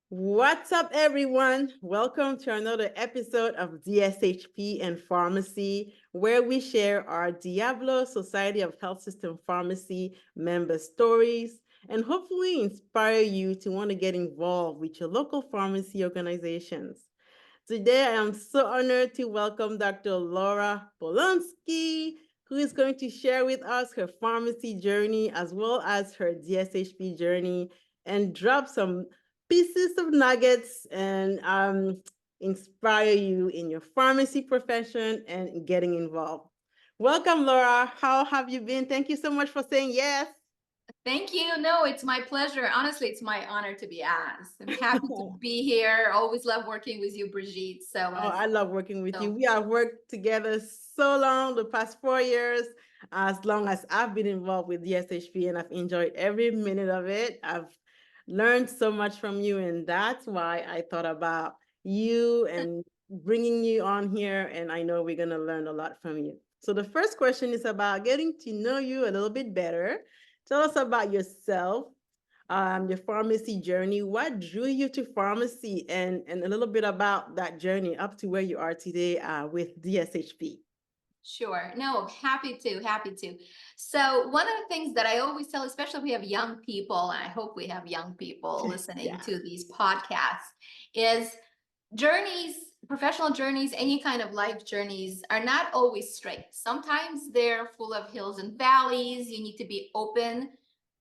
What's up, everyone? Welcome to another episode of DSHP and Pharmacy, where we share our Diablo Society of Health System Pharmacy member stories and hopefully inspire you to want to get involved with your local pharmacy organizations. Today, I am so honored to welcome Dr. Laura Polonsky, who is going to share with us her pharmacy journey as well as her DSHP journey and drop some pieces of nuggets and inspire you in your pharmacy profession and getting involved. Welcome, Laura. How have you been? Thank you so much for saying yes. Thank you. No, it's my pleasure. Honestly, it's my honor to be asked. I'm happy to be here. Always love working with you, Brigitte. Oh, I love working with you. So We have worked together so long, the past 4 years, as long as I've been involved with the SHP, and I've enjoyed every minute of it. I've learned so much from you, and that's why I thought about you and bringing you on here. And I know we're going to learn a lot from you. So, the first question is about getting to know you a little bit better. Tell us about yourself, your pharmacy journey. What drew you to pharmacy, and a little bit about that journey up to where you are today with DSHP. sure. No, happy to. So one of the things that I always tell, especially if we have young people, and I hope we have young people listening Yeah. to these podcasts, is journeys, professional journeys, any kind of life journeys are not always straight. Sometimes they're full of hills and valleys. You need to be open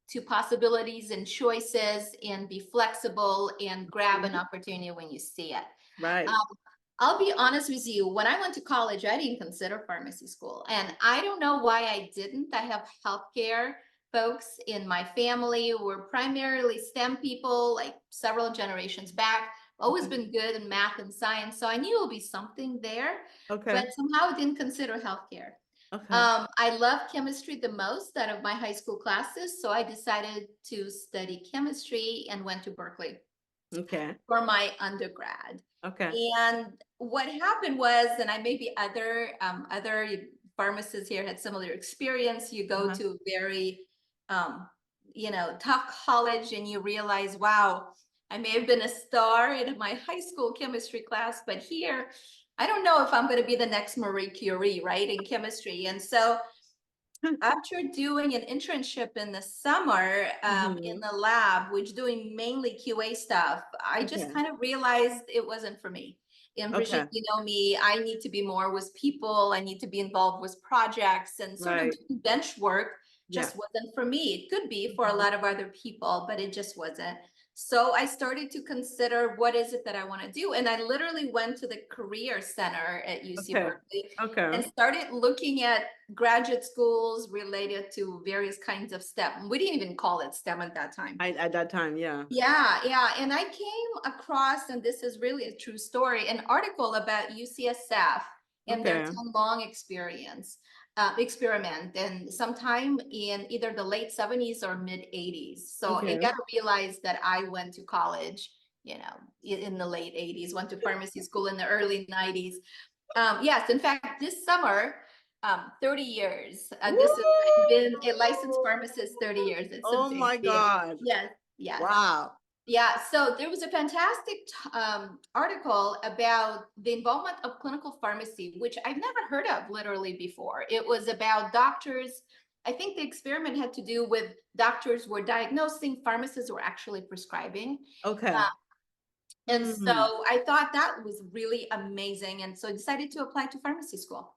to possibilities and choices and be flexible and grab an Mhm. opportunity when you see it. Right. Um, I'll be honest with you, when I went to college, I didn't consider pharmacy school. And I don't know why I didn't. I have healthcare folks in my family who were primarily STEM people, like several generations back. Always Okay. been good in math and science. So I knew it would be something there, but Okay. somehow I didn't consider healthcare. Okay. I love chemistry the most out of my high school classes, so I decided to study chemistry and went to Berkeley Okay. for my undergrad. Okay. And what happened was, and I maybe other pharmacists here had similar experience. You go Uh-huh. to a very tough college, and you realize, wow, I may have been a star in my high school chemistry class, but here I don't know if I'm going to be the next Marie Curie, right, in chemistry. And so after doing an internship in the summer in Hmm. the lab, which doing mainly QA stuff, I just Okay. kind of realized it wasn't for me. And Brigitte, Okay. you know me, I need to be more with people. I need to be involved with projects, and sort of Right. doing bench work Yeah. just wasn't for me. It could be for a Mhm. lot of other people, but it just wasn't. So I started to consider, what is it that I want to do? And I literally went to the Career Center at UC Okay. Berkeley Okay. and started looking at graduate schools related to various kinds of STEM. We didn't even call it STEM at that time. At that time, yeah. Yeah. And I came across, and this is really a true story, an article about UCSF and their Okay. 10 long experiment, and sometime in either the late 70s or mid 80s. So I Okay. got to realize that I went to college, in the late 80s, went to pharmacy school in the early 90s. Yes, in fact, this summer, 30 years. This is I've Woo! been a licensed pharmacist 30 years. It's a Oh big my deal. God. Yes, yes. Wow. Yeah, so there was a fantastic article about the involvement of clinical pharmacy, which I've never heard of literally before. It was about doctors. I think the experiment had to do with doctors were diagnosing, pharmacists were actually prescribing. Okay. Uh, and so Hmm. I thought that was really amazing. And so I decided to apply to pharmacy school.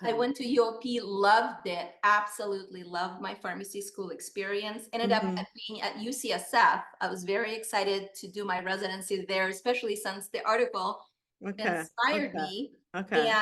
I Okay. went to UOP, loved it, absolutely loved my pharmacy school experience. Ended up Hmm. being at UCSF. I was very excited to do my residency there, especially since the article Okay. inspired Okay. me. Okay.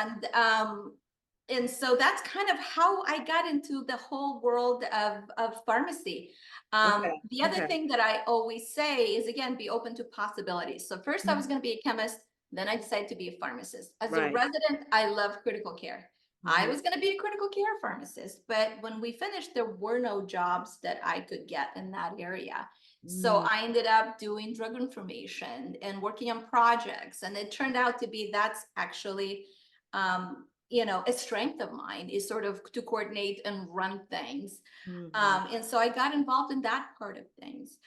And so that's kind of how I got into the whole world of pharmacy. Okay. The other Okay. thing that I always say is, again, be open to possibilities. So first I was Mhm. going to be a chemist, then I decided to be a pharmacist. As a Right. resident, I love critical care. I Mhm. was going to be a critical care pharmacist, but when we finished, there were no jobs that I could get in that area. So Mm. I ended up doing drug information and working on projects. And it turned out to be that's actually, a strength of mine, is sort of to coordinate and run things. Mhm. And so I got involved in that part of things.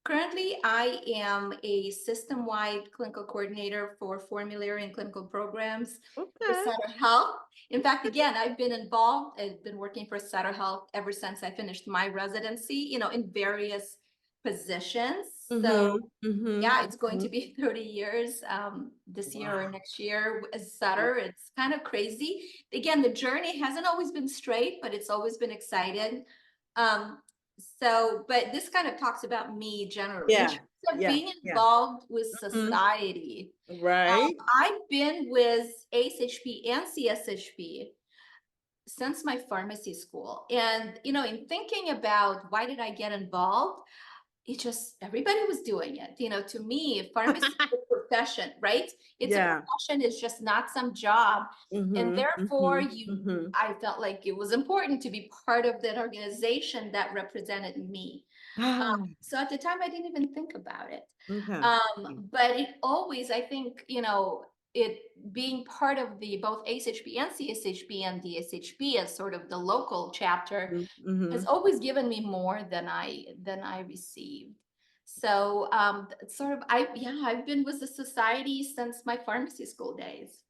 Currently, I am a system-wide clinical coordinator for formulary and clinical programs for Okay. Sutter Health. In fact, again, I've been working for Sutter Health ever since I finished my residency, in various positions. So yeah, it's going to be 30 years this year or Wow. next year as Sutter. It's kind of crazy. Again, the journey hasn't always been straight, but it's always been exciting. Um, but this kind of talks about me generally. In Yeah. terms of Yeah. being Yeah. involved with Mhm. society, Right. I've been with ASHP and CSHP since my pharmacy school. And, in thinking about why did I get involved, everybody was doing it. To me, pharmacy is a profession, right? It's a Yeah. profession, it's just not some job. And Mhm. therefore, Mhm. Mhm. I felt like it was important to be part of that organization that represented me. Ah, So at the time, I didn't even think about it. okay. But it always, I think, it being part of the both ASHP and CSHP and DSHP as sort of the local chapter has Mhm. always given me more than I received. So sort of I've been with the society since my pharmacy school days.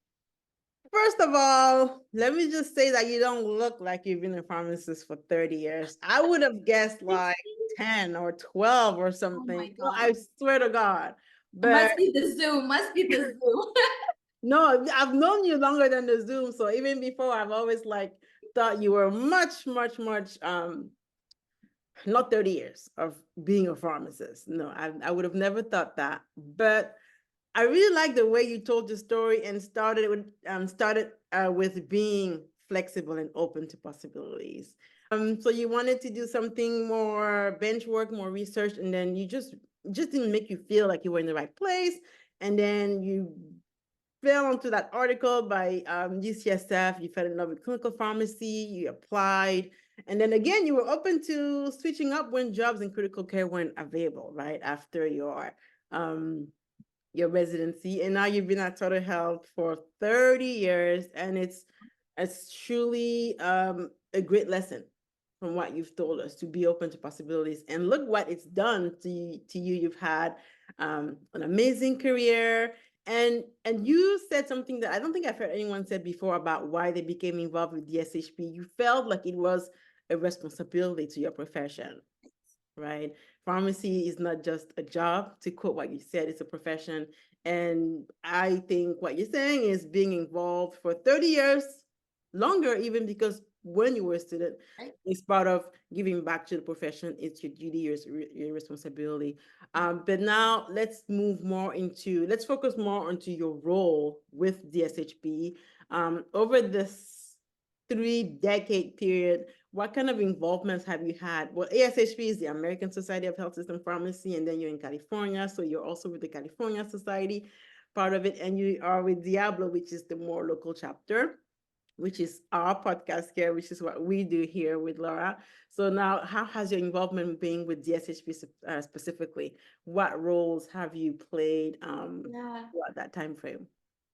First of all, let me just say that you don't look like you've been a pharmacist for 30 years. I would have guessed like 10 or 12 or Oh something. my No, I God. swear to God. But Must be the Zoom, must be the Zoom. no, I've known you longer than the Zoom. So even before, I've always like thought you were much, much, much not 30 years of being a pharmacist. No, I would have never thought that. But I really like the way you told the story and started with being flexible and open to possibilities. So you wanted to do something more bench work, more research, and then you just didn't make you feel like you were in the right place. And then you fell onto that article by UCSF. You fell in love with clinical pharmacy. You applied, and then again, you were open to switching up when jobs in critical care weren't available. Right after um, your residency, and now you've been at Total Health for 30 years, and it's truly a great lesson from what you've told us to be open to possibilities. And look what it's done to you. You've had an amazing career, and you said something that I don't think I've heard anyone said before about why they became involved with DSHP. You felt like it was a responsibility to your profession, right? Pharmacy is not just a job, to quote what you said, it's a profession. And I think what you're saying is being involved for 30 years, longer even, because when you were a student, Right? it's part of giving back to the profession. It's your duty, your responsibility. But now let's focus more onto your role with DSHP. Over this 3-decade period, what kind of involvements have you had? Well, ASHP is the American Society of Health System Pharmacy, and then you're in California, so you're also with the California Society, part of it, and you are with Diablo, which is the more local chapter, which is our podcast here, which is what we do here with Laura. So now, how has your involvement been with DSHP specifically? What roles have you played Yeah. throughout that time frame?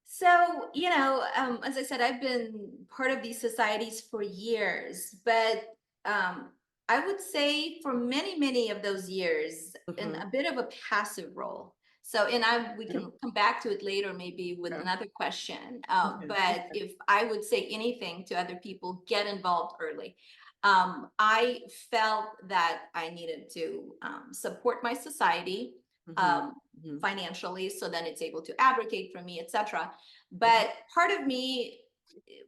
So, as I said, I've been part of these societies for years, but I would say for many, many of those years in Mm-hmm. a bit of a passive role. So, we Okay. can come back to it later, maybe with Okay. another question. Okay. But if I would say anything to other people, get involved early. I felt that I needed to support my society. Mm-hmm. Um, Mm-hmm. financially, so then it's able to advocate for me, etc. Mm-hmm. But part of me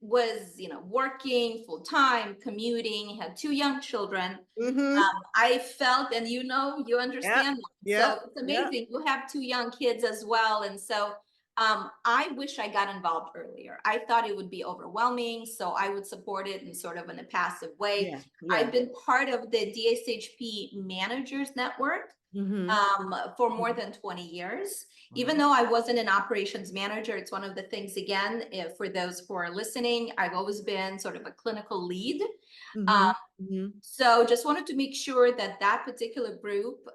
was, working full time, commuting, had 2 young children. Mm-hmm. I felt, and you Yeah. understand that. Yeah. So it's Yeah. amazing. You have 2 young kids as well. And so I wish I got involved earlier. I thought it would be overwhelming. So I would support it in sort of in a passive way. Yeah. I've Yeah. been part of the DSHP Managers Network Mm-hmm. for more than 20 years. Even Wow. though I wasn't an operations manager, it's one of the things, again, for those who are listening, I've always been sort of a clinical lead. Mhm, mhm. So just wanted to make sure that that particular group,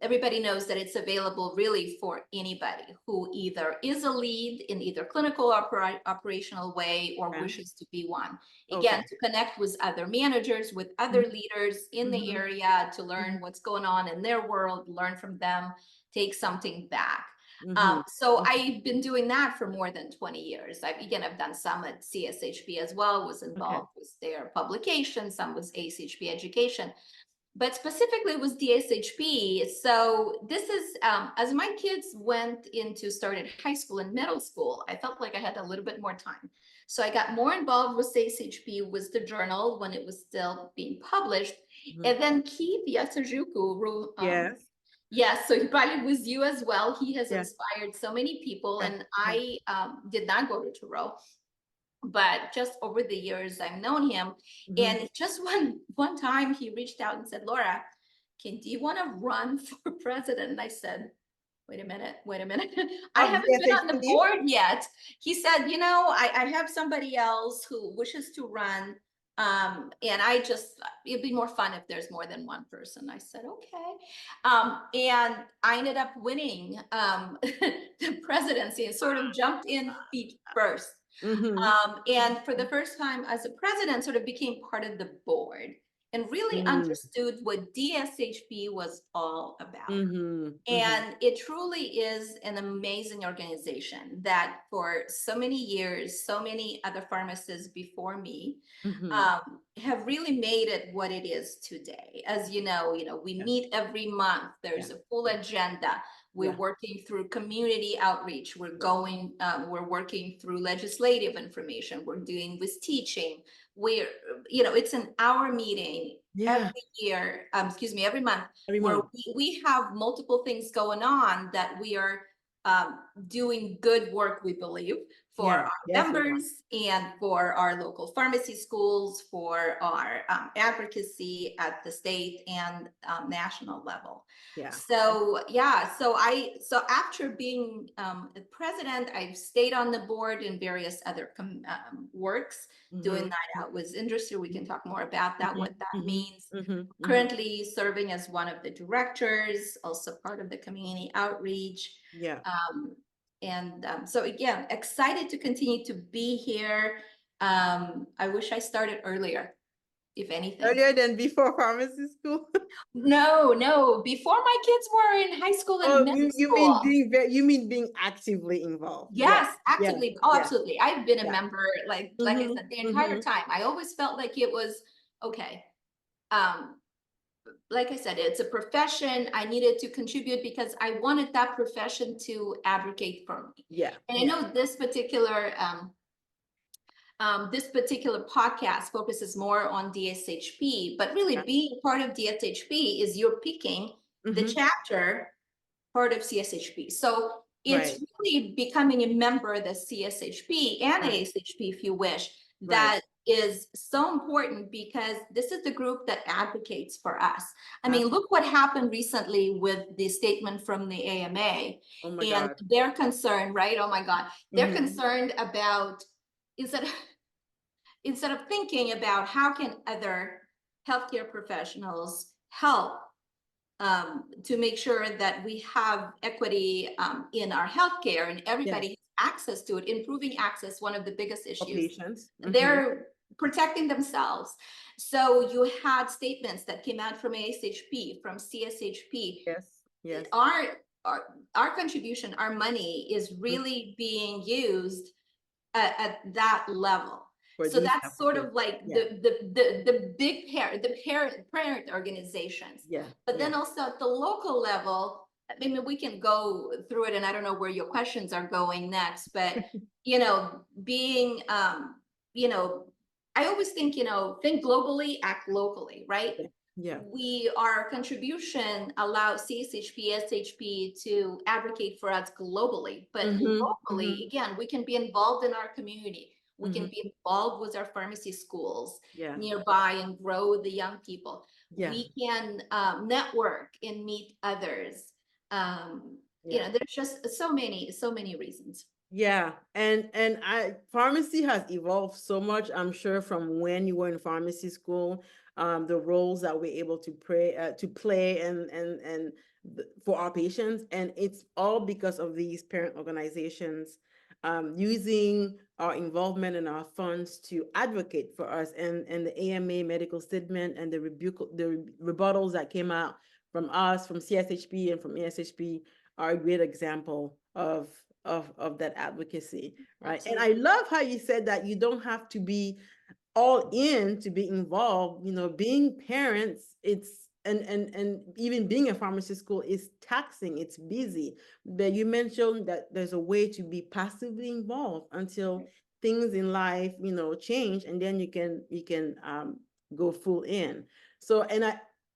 everybody knows that it's available really for anybody who either is a lead in either clinical operational way or Okay. wishes to be one. Again, Okay. to connect with other managers, with other leaders in the Mhm, area, to learn mhm, what's going on in their world, learn from them, take something back. mhm, So mhm. I've been doing that for more than 20 years. I've done some at CSHP as well, was Okay. involved with their publication, some was ASHP education, but specifically was DSHP. So this is, as my kids started high school and middle school, I felt like I had a little bit more time. So I got more involved with CSHP, with the journal when it was still being published. Mhm. And then Keith Yasajuku, Yes. yes, so he probably was you as well. He has Yeah. inspired so many people, Yeah. and Yeah. I did not go to Turo, but just over the years I've known him. Mhm. And just one time he reached out and said, Laura, do you want to run for president? And I said, wait a minute, wait a minute. I Of haven't been on the DSHP? board yet. He said, I have somebody else who wishes to run. And it'd be more fun if there's more than one person. I said, okay. And I ended up winning the presidency and sort of jumped in feet first. Mhm. And for the first time as a president, sort of became part of the board and really Mm. understood what DSHP was all about. Mhm. Mhm. And it truly is an amazing organization that for so many years, so many other pharmacists before me Mhm. have really made it what it is today. As we Yeah. meet every month. Yeah. There's a full agenda. We're Yeah. working through community outreach. We're working through legislative information. We're doing with teaching. It's an hour meeting Yeah. every year, every month, Every where month. we have multiple things going on that we are doing good work, we believe, for Yeah. our Yes, we are. members and for our local pharmacy schools, for our advocacy at the state and national level. Yeah. So yeah, so after being the president, I've stayed on the board in various other works. Doing Mhm. that out with industry, we can talk more about that, Mhm. what that Mhm. means. Mhm. Mhm. Currently serving as one of the directors, also part of the community outreach. Yeah. So again, excited to continue to be here. I wish I started earlier, if anything. Earlier than before pharmacy school? No, before my kids were in high school and Oh, middle you mean school. you mean being actively involved? Yeah. Yes, Yeah. actively. Oh, Yeah. absolutely. I've been a Yeah. member, like I Mhm. said, the entire Mhm. time. I always felt like it was okay. Um, like I said, it's a profession. I needed to contribute because I wanted that profession to advocate for me. Yeah. And I Yeah. know this particular podcast focuses more on DSHP, but really Yeah. being part of DSHP is you're picking the Mhm. chapter part of CSHP. So it's Right. really becoming a member of the CSHP and Right. ASHP, if you wish, Right. that is so important because this is the group that advocates for us. I mean, look what happened recently with the statement from the AMA Oh my and God. their concern, right? Oh my God. They're Mhm. concerned about, instead instead of thinking about how can other healthcare professionals help to make sure that we have equity in our healthcare and Yeah. everybody has access to it, improving access, one of the biggest For issues. patients. Mhm. They're protecting themselves. So you had statements that came out from ASHP, from CSHP. Yes. Yes. Our, our, our contribution, our money is Mhm. really being used at that level. For So these that's sort applications. of like Yeah. the big parent organizations. Yeah. But Yeah. then also at the local level, I mean, we can go through it, and I don't know where your questions are going next, but being I always think, think globally, act locally, right? Yeah. Yeah. Our contribution allows CSHP, SHP to advocate for us globally, but Mhm. locally, Mhm. again, we can be involved in our community. We can Mhm. be involved with our pharmacy schools Yeah. nearby and grow the young people. Yeah. We can network and meet others. Yeah. There's just so many reasons. Yeah, and pharmacy has evolved so much, I'm sure, from when you were in pharmacy school, the roles that we're able to play and for our patients, and it's all because of these parent organizations using our involvement and our funds to advocate for us, and the AMA medical statement and the rebuttals that came out from us, from CSHP and from ASHP are a great example of that advocacy, right? And I Absolutely. love how you said that you don't have to be all in to be involved. Being parents, it's and even being a pharmacy school is taxing, it's busy. But you mentioned that there's a way to be passively involved until things in life, change, and then you can go full in. So, and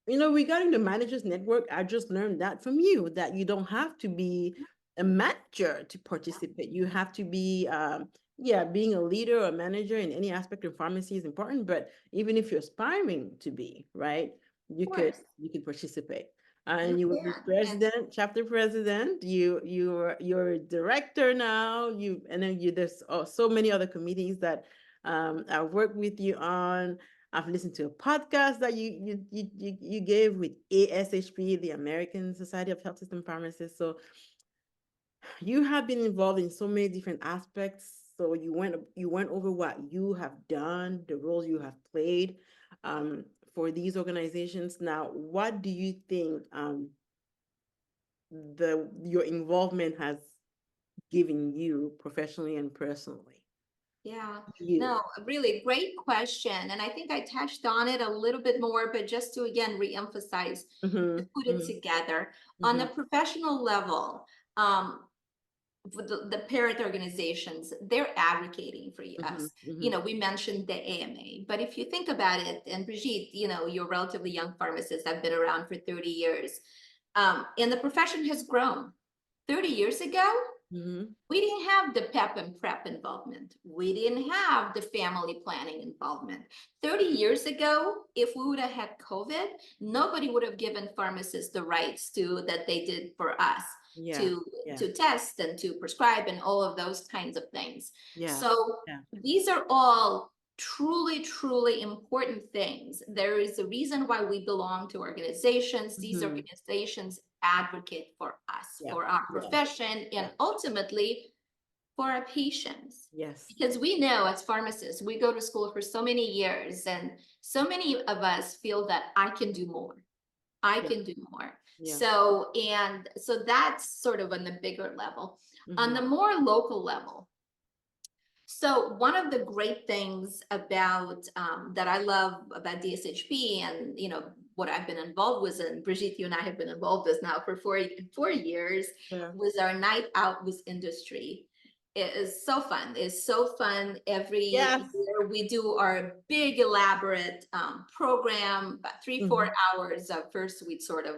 regarding the managers network, I just learned that from you, that you don't have to be a manager to participate. You have to be yeah, being a leader or manager in any aspect of pharmacy is important, but even if you're aspiring to be, right, you Of could course. you could participate. You And you will be can. And president, chapter president. You're a director now. And then there's so many other committees that I've worked with you on. I've listened to a podcast that you gave with ASHP, the American Society of Health System Pharmacists. So you have been involved in so many different aspects. So you went over what you have done, the roles you have played um, for these organizations. Now, what do you think your involvement has given you professionally and personally? yeah, You. no, a really great question. And I think I touched on it a little bit more, but just to again reemphasize, to Mm-hmm, put it together on mm-hmm, the professional level, um, with the parent organizations, they're advocating for mm-hmm, us. mm-hmm, We mentioned the AMA, but if you think about it, and Brigitte, you're a relatively young pharmacist. I've been around for 30 years. And the profession has grown. 30 years ago, mm-hmm. we didn't have the PEP and PrEP involvement. We didn't have the family planning involvement. 30 years ago, if we would have had COVID, nobody would have given pharmacists the rights that they did for us Yeah, to yeah, to test and to prescribe and all of those kinds of things. yeah, So yeah. these are all truly, truly important things. There is a reason why we belong to organizations. These Mm-hmm. organizations advocate for us, Yeah, for our yeah, profession, yeah. and ultimately for our patients. Yes. Because we know as pharmacists, we go to school for so many years, and so many of us feel that I can do more. I Yeah, can do more. yeah. So that's sort of on the bigger level. On Mm-hmm, the more local level, so one of the great things about that I love about DSHP, and what I've been involved with, and Brigitte, you and I have been involved with now for 4 years, yeah. was our night out with industry. It is so fun. It's so fun. Every Yes. year we do our big elaborate program, about 3-4 Mm-hmm. hours. First, we sort of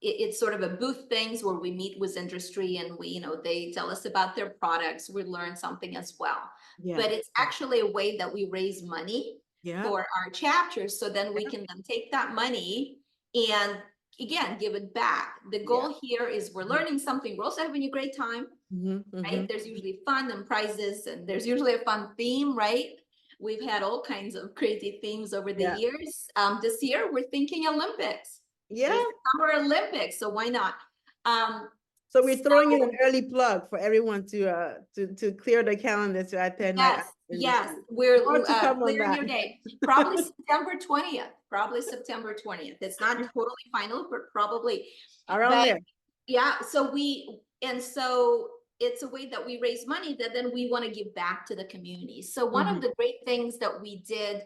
it's sort of a booth things where we meet with industry, and they tell us about their products. We learn something as well, Yeah, but it's yeah, actually a way that we raise money yeah, for our chapters, so then we yeah, can then take that money and again give it back. The yeah. goal here is we're learning something, we're also having a great time, Mm-hmm, mm-hmm. right? There's usually fun and prizes, and there's usually a fun theme, right? We've had all kinds of crazy themes over the Yeah, years. This year we're thinking Olympics. yeah. There's the Summer Olympics, so why not? Um, So we're throwing in an so early plug for everyone to clear the calendar to attend Night Out yes, yes, Industry. we're More to come on clearing that. your day. Probably September 20th. Probably September 20th. It's not totally final, but probably. Around But there. yeah, so it's a way that we raise money that then we want to give back to the community. So one of Mm-hmm. the great things that we did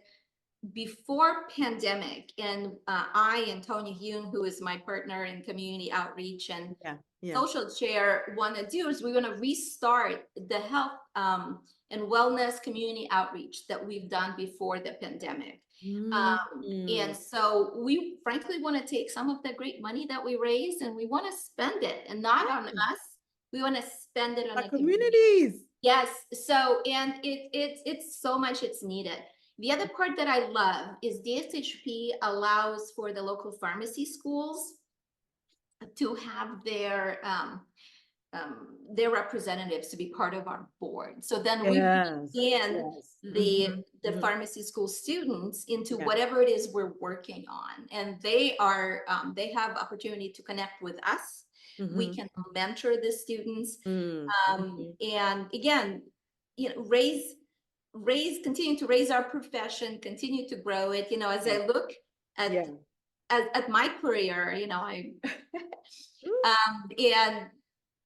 before pandemic, and I and Tonya Yoon, who is my partner in community outreach and Yeah, yeah. social chair, want to do is we're going to restart the health and wellness community outreach that we've done before the pandemic. Mm-hmm. And so we frankly want to take some of the great money that we raised, and we want to spend it, and not on Yeah. us. We want to spend it on Our the community. communities. Yes. So, and it's so much it's needed. The other part that I love is DSHP allows for the local pharmacy schools to have their their representatives to be part of our board. So then we bring Yes. in Yes. the pharmacy school students into Yeah. whatever it is we're working on, and they are they have opportunity to connect with us. We can mentor the students, and again, you know, continue to raise our profession, continue to grow it. You know, as I look at Yeah. at my career, you know, I and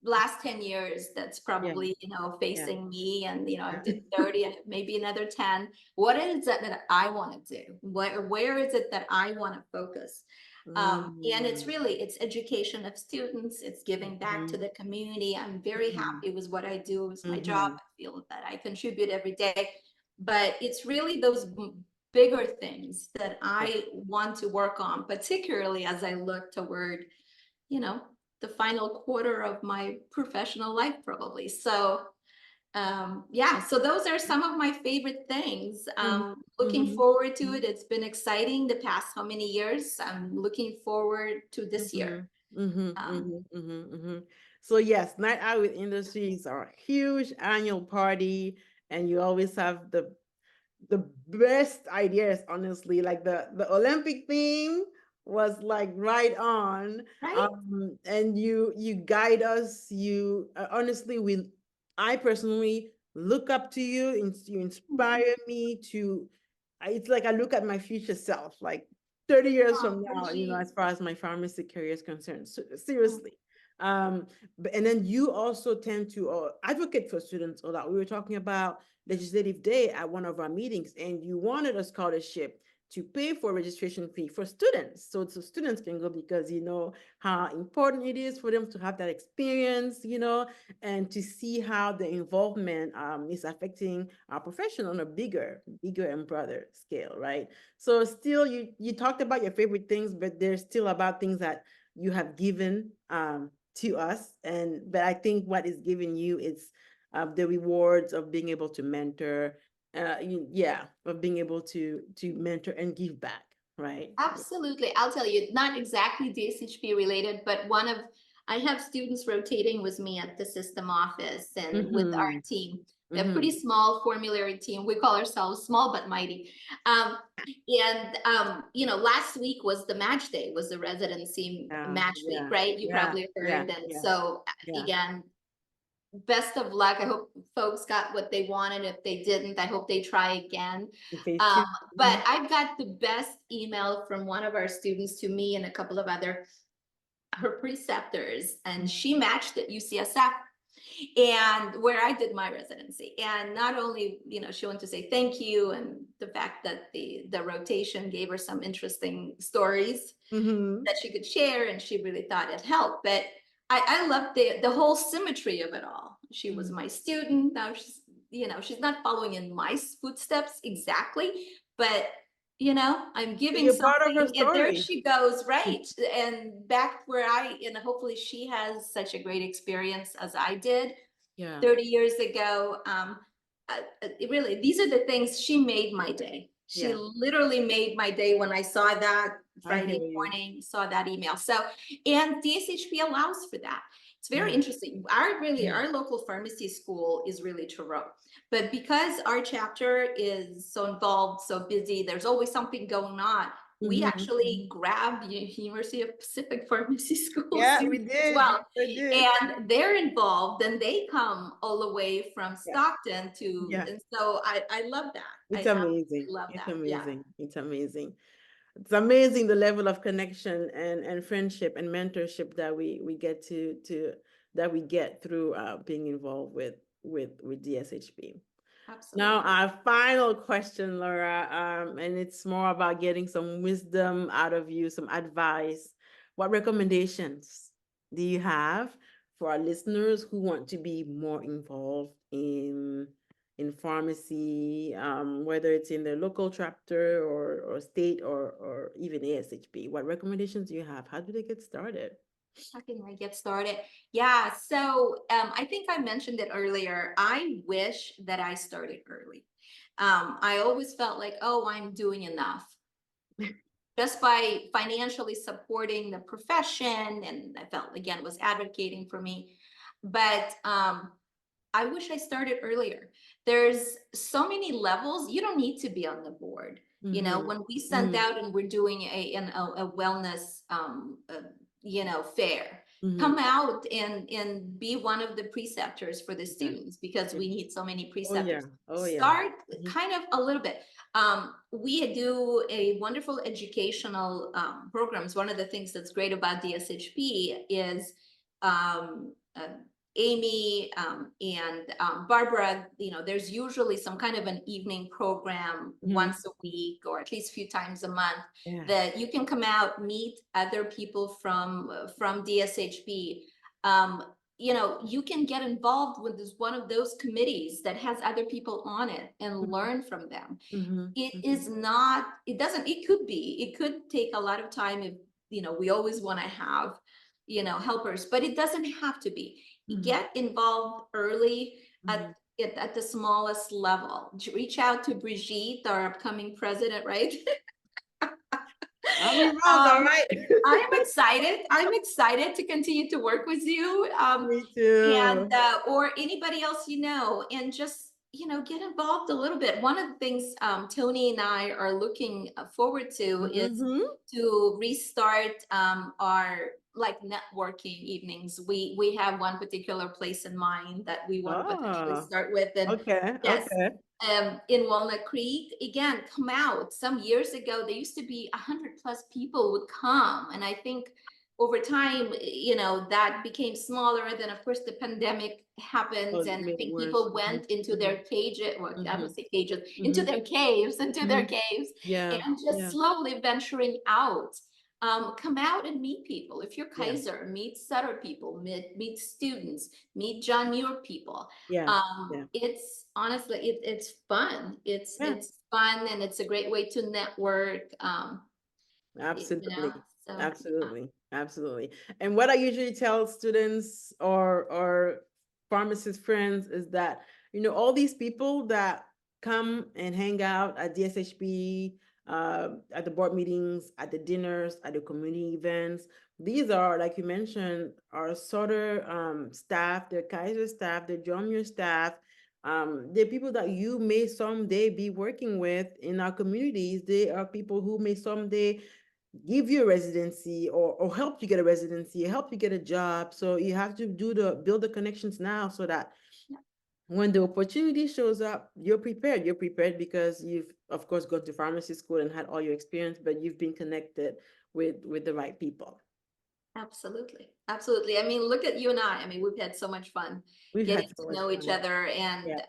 last 10 years, that's Yeah. probably, you know, Yeah. facing me, and you know, I did 30 and maybe another 10. What is it that I want to do? Where is it that I want to focus? And it's really, it's education of students, it's giving back to the community. I'm very happy with what I do. It's my job. I feel that I contribute every day, but it's really those bigger things that I want to work on, particularly as I look toward, you know, the final quarter of my professional life, probably. So yeah, so those are some of my favorite things. Looking forward to it. It's been exciting the past how many years. I'm looking forward to this year. So yes, Night Out with Industries are a huge annual party, and you always have the best ideas, honestly. Like the Olympic theme was like right on. Right? And you guide us. You honestly, we I personally look up to you, and you inspire me to. It's like I look at my future self, like 30 years Oh, from now, Bridgie. as far as my pharmacy career is concerned. So, seriously. And then you also tend to advocate for students. Or that we were talking about legislative day at one of our meetings, and you wanted a scholarship to pay for registration fee for students, so students can go, because you know how important it is for them to have that experience, and to see how the involvement is affecting our profession on a bigger and broader scale, right? So still, you talked about your favorite things, but there's still about things that you have given to us, but I think what is giving you is the rewards of being able to mentor, of being able to mentor and give back, right? Absolutely. I'll tell you, not exactly DSHP related, but I have students rotating with me at the system office and with our team. We have a pretty small formulary team. We call ourselves small but mighty. You know, last week was the match day, was the residency match week, right? You probably heard. And so again, best of luck. I hope folks got what they wanted. If they didn't, I hope they try again. Phase two. But I got the best email from one of our students to me and a couple of other her preceptors, and she matched at UCSF and where I did my residency. And not only, you know, she wanted to say thank you, and the fact that the rotation gave her some interesting stories that she could share, and she really thought it helped. But I love the whole symmetry of it all. She was my student. Now she's, you know, she's not following in my footsteps exactly, but you know, I'm giving You're part of her something, and there story. she goes, right? And back where and hopefully she has such a great experience as I did 30 years ago. Really, these are the things. She made my day. She literally made my day when I saw that Friday morning, saw that email. So, and DSHP allows for that. It's very interesting. Our local pharmacy school is really Truro, but because our chapter is so involved, so busy, there's always something going on. We actually grabbed the University of Pacific Pharmacy School We students as did. well, We did. and they're involved, and they come all the way from Stockton to, and so I love that. It's I amazing. absolutely love It's that. Yeah, amazing. It's amazing. It's amazing the level of connection and friendship and mentorship that we get that we get through being involved with DSHP. absolutely. Now, our final question, Laura, and it's more about getting some wisdom out of you, some advice. What recommendations do you have for our listeners who want to be more involved in pharmacy, whether it's in their local chapter or state or even ASHP? What recommendations do you have? How do they get started? How can I get started? Yeah, so I think I mentioned it earlier. I wish that I started early. I always felt like, oh, I'm doing enough just by financially supporting the profession, and I felt again was advocating for me. but I wish I started earlier. There's so many levels. You don't need to be on the board. You know, Mhm. when we sent Mhm. out and we're doing a wellness fair, Mhm. come out and be one of the preceptors for the Yeah. students, because Yeah. we need so many Oh yeah. preceptors. Oh yeah. Start Mhm. kind of a little bit. We do a wonderful educational programs. One of the things that's great about DSHP is Amy and Barbara, there's usually some kind of an evening program Mhm. once a week or at least a few times a month Yeah. that you can come out, meet other people from DSHP. You can get involved with one of those committees that has other people on it and learn from them. Mhm. It Mhm. is not, it doesn't, it could take a lot of time if, we always want to have, helpers, but it doesn't have to be. Mhm. Get involved early Mhm. at the smallest level. Reach out to Brigitte, our upcoming president, right? I'll be involved, all right. I'm excited. I'm excited to continue to work with you. Me And too. or anybody else and just get involved a little bit. One of the things Tony and I are looking forward to is Mhm. to restart our like networking evenings. We have one particular place in mind that we want to potentially Oh, start with, and okay. yes, Okay. in Walnut Creek. Again, come out. Some years ago, there used to be 100+ people would come, and I think over time, that became smaller. And then, of course, the pandemic happened, Oh, and I made it think worse. people went into Mhm. their cages. Well, I Mhm. don't say cages, into Mhm. their caves, Mhm. Yeah. and just Yeah. slowly venturing out. Come out and meet people. If you're Yeah. Kaiser, meet Sutter people, meet students, meet John Muir people. Yeah. Yeah. It's honestly, it's fun. Yeah. It's fun, and it's a great way to network. Absolutely. So Absolutely. Absolutely. And what I usually tell students or pharmacist friends is that, all these people that come and hang out at DSHP, at the board meetings, at the dinners, at the community events, these are, like you mentioned, are Sutter staff, they're Kaiser staff, they're John Muir staff. They're people that you may someday be working with in our communities. They are people who may someday give you a residency or help you get a residency, help you get a job. So you have to build the connections now so that when the opportunity shows up, you're prepared. You're prepared because you've, of course, gone to pharmacy school and had all your experience, but you've been connected with the right people. absolutely, absolutely. I mean, look at you and I. I mean, we've had so much fun We've getting had so to much know each fun. other, and Yeah,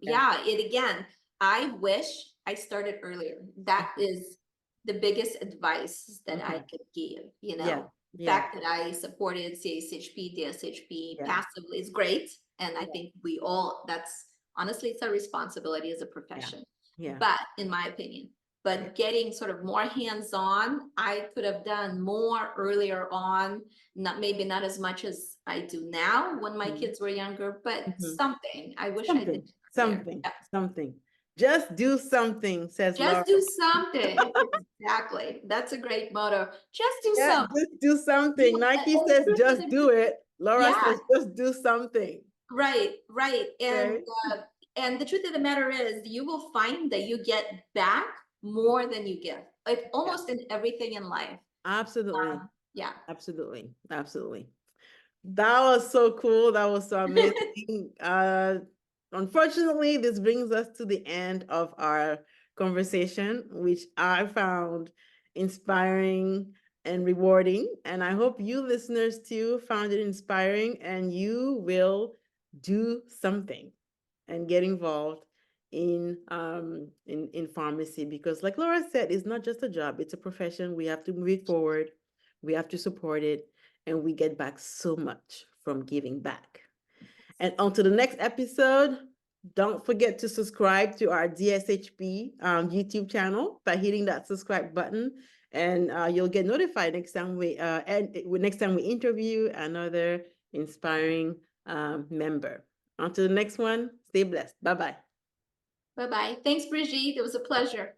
yeah. yeah, it again. I wish I started earlier. That is the biggest advice that I Okay. could give. Yeah, The yeah, fact that I supported CSHP, DSHP yeah, passively is great, and I yeah, think we all. That's honestly, it's our responsibility as a yeah, profession. yeah, But in my opinion, yeah. but getting sort of more hands-on, I could have done more earlier on, not as much as I do now when my Mhm, kids were younger, but mhm. something. I wish I did Something, earlier. something, Yeah. something. Just do something, says Laura. Just do something. Exactly. That's a great motto. Just do Yeah, something. just do something. Nike And the says truth of just the do it. Laura yeah, says just do something. right, right. Okay. And the truth of the matter is you will find that you get back more than you give. Like Yeah, almost in everything in life. absolutely. Yeah. Absolutely. Absolutely. That was so cool. That was so amazing. Unfortunately, this brings us to the end of our conversation, which I found inspiring and rewarding. And I hope you listeners too found it inspiring and you will do something and get involved in pharmacy because like Laura said, it's not just a job, it's a profession. We have to move it forward, we have to support it, and we get back so much from giving back. And on to the next episode. Don't forget to subscribe to our DSHP YouTube channel by hitting that subscribe button, and you'll get notified next time we interview another inspiring member. On to the next one. Stay blessed. Bye bye. Bye-bye. Thanks, Brigitte. It was a pleasure.